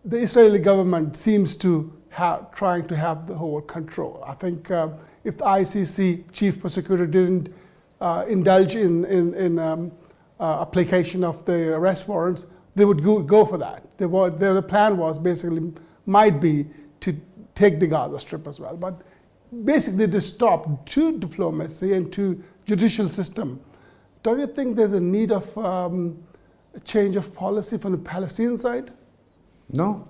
the Israeli government seems to trying to have the whole control. I think if the ICC chief prosecutor didn't indulge in application of the arrest warrants, they would go for that. The plan was basically, might be to take the Gaza Strip as well. But basically to stop to diplomacy and to judicial system. Don't you think there's a need of a change of policy from the Palestinian side? No.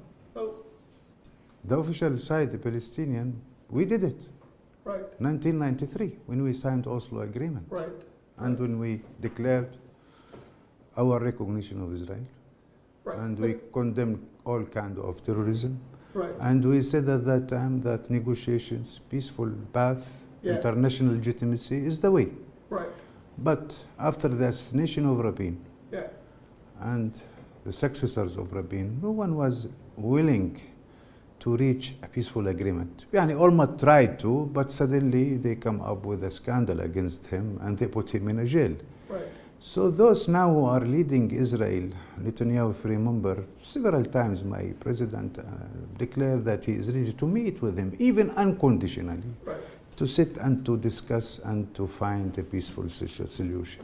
The official side, the Palestinian, we did it. Right. 1993, when we signed Oslo Agreement. Right. And when we declared our recognition of Israel. Right. And we condemned all kind of terrorism. Right. And we said at that time that negotiations, peaceful path, international legitimacy is the way. Right. But after the assassination of Rabin and the successors of Rabin, no one was willing to reach a peaceful agreement. Yani almost tried to, but suddenly they come up with a scandal against him and they put him in a jail. Right. So those now who are leading Israel, Netanyahu, if you remember, several times my president declared that he is ready to meet with him, even unconditionally, to sit and to discuss and to find a peaceful solution.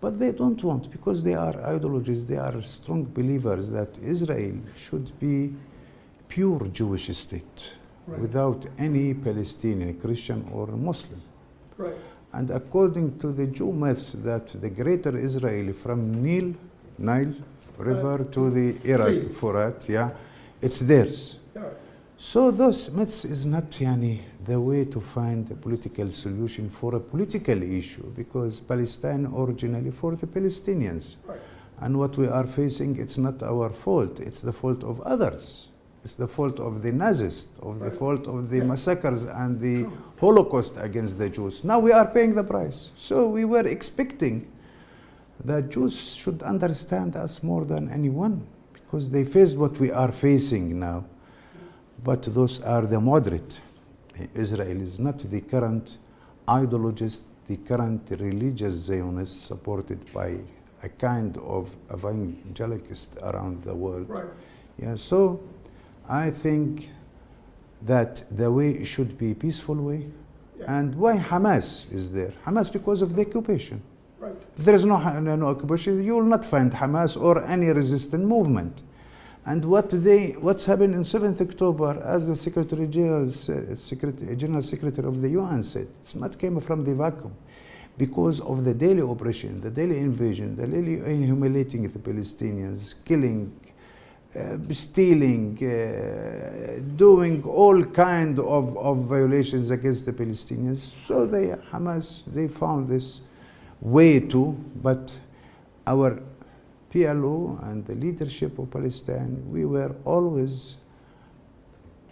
But they don't want, because they are ideologists, they are strong believers that Israel should be pure Jewish state, without any Palestinian, Christian or Muslim. Right. And according to the Jew myths, that the greater Israel from Nile River to the Iraq Furat, it's theirs. So those myths is not the way to find a political solution for a political issue, because Palestine originally for the Palestinians. Right. And what we are facing, it's not our fault, it's the fault of others. It's the fault of the Nazis, the fault of the massacres and the Holocaust against the Jews. Now we are paying the price. So we were expecting that Jews should understand us more than anyone, because they faced what we are facing now. But those are the moderate. Israel is not the current ideologist, the current religious Zionists supported by a kind of evangelicist around the world. Right. So I think that the way should be a peaceful way. And why Hamas is there? Hamas because of the occupation. Right. If there is no occupation, you will not find Hamas or any resistant movement. And what's happened in 7th October, as the General Secretary of the UN said, it's not came from the vacuum. Because of the daily oppression, the daily invasion, the daily humiliating the Palestinians, killing, stealing, doing all kind of violations against the Palestinians. So Hamas, they found this way to, but our PLO and the leadership of Palestine, we were always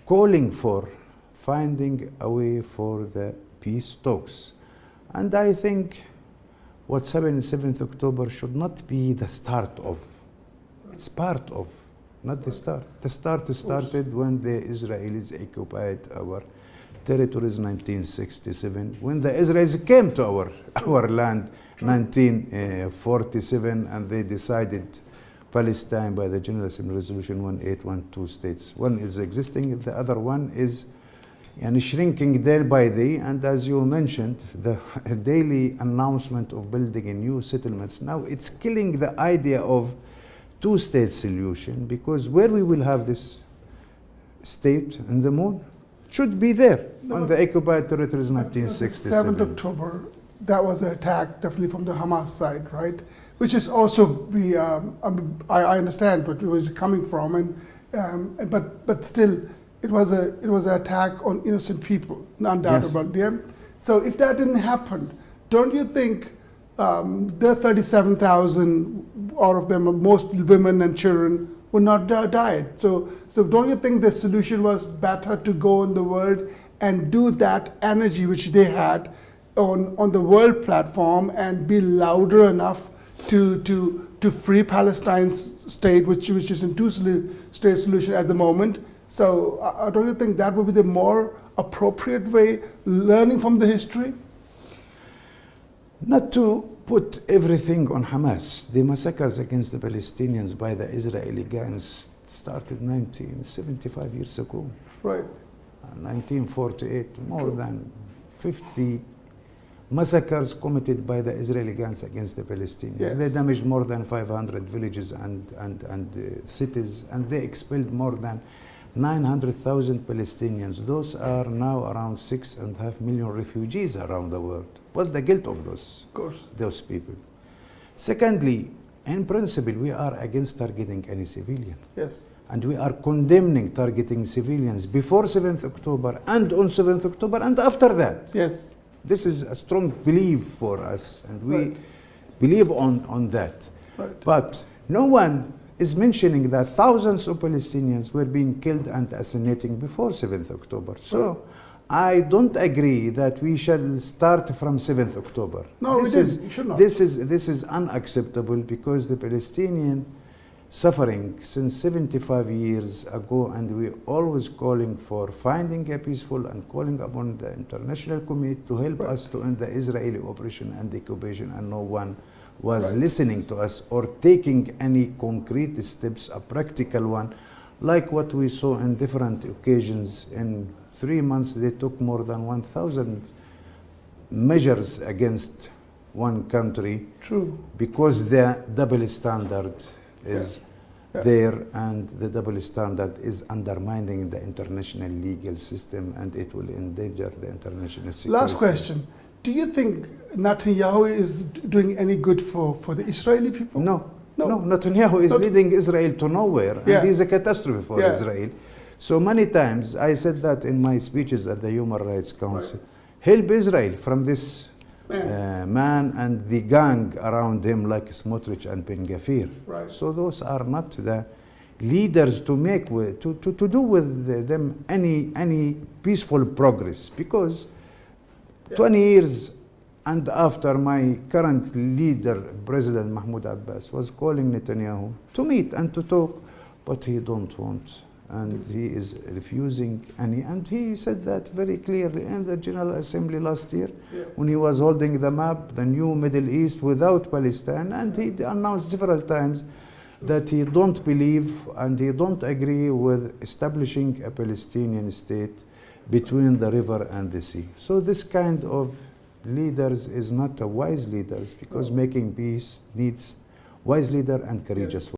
calling for finding a way for the peace talks. And I think what's happened in 7th October should not be the start of, it's part of, not the start. The start started when the Israelis occupied our territories in 1967, when the Israelis came to our land 1947, and they decided Palestine by the General Assembly Resolution 1812 states. One is existing, the other one is shrinking day by day, and as you mentioned, the daily announcement of building a new settlements, now it's killing the idea of two-state solution, because where we will have this state in the moon should be there on the occupied territories in 1967. 7th October, that was an attack definitely from the Hamas side, right? Which is also I understand what it was coming from, and but still, it was an attack on innocent people, undoubtedly. Yes. So if that didn't happen, don't you think the 37,000 out of them, most women and children, would not died? So don't you think the solution was better to go in the world and do that energy which they had on the world platform and be louder enough to free Palestine's state, which is in two-state solution at the moment? So don't you think that would be the more appropriate way, learning from the history? Not to put everything on Hamas. The massacres against the Palestinians by the Israeli gangs started 75 years ago. Right. 1948, more than 50 massacres committed by the Israeli guns against the Palestinians. Yes. They damaged more than 500 villages and cities, and they expelled more than 900,000 Palestinians. Those are now around 6.5 million refugees around the world. What's the guilt of those people? Secondly, in principle, we are against targeting any civilian. Yes. And we are condemning targeting civilians before 7th October and on 7th October and after that. Yes. This is a strong belief for us, and we Right. believe on that. Right. But no one is mentioning that thousands of Palestinians were being killed and assassinated before 7th October. So I don't agree that we shall start from 7th October. No, this we is, didn't. You should not. This is unacceptable, because the Palestinian suffering since 75 years ago, and we always calling for finding a peaceful and calling upon the international community to help us to end the Israeli operation and the occupation, and no one was listening to us or taking any concrete steps, a practical one, like what we saw in different occasions. In 3 months they took more than 1,000 measures against one country. True. Because the double standard is there, and the double standard is undermining the international legal system, and it will endanger the international security. Last question. Do you think Netanyahu is doing any good for the Israeli people? No. Netanyahu is leading Israel to nowhere, and he's a catastrophe for Israel. So many times I said that in my speeches at the Human Rights Council. Help Israel from this man and the gang around him, like Smotrich and Ben Gvir. Right. So those are not the leaders to make with, to do with them any peaceful progress, because 20 years and after, my current leader, President Mahmoud Abbas, was calling Netanyahu to meet and to talk, but he don't want, and he is refusing any, and he said that very clearly in the General Assembly last year, when he was holding the map, the new Middle East without Palestine, and he announced several times that he don't believe and he don't agree with establishing a Palestinian state between the river and the sea. So this kind of leaders is not a wise leaders, because making peace needs wise leader and courageous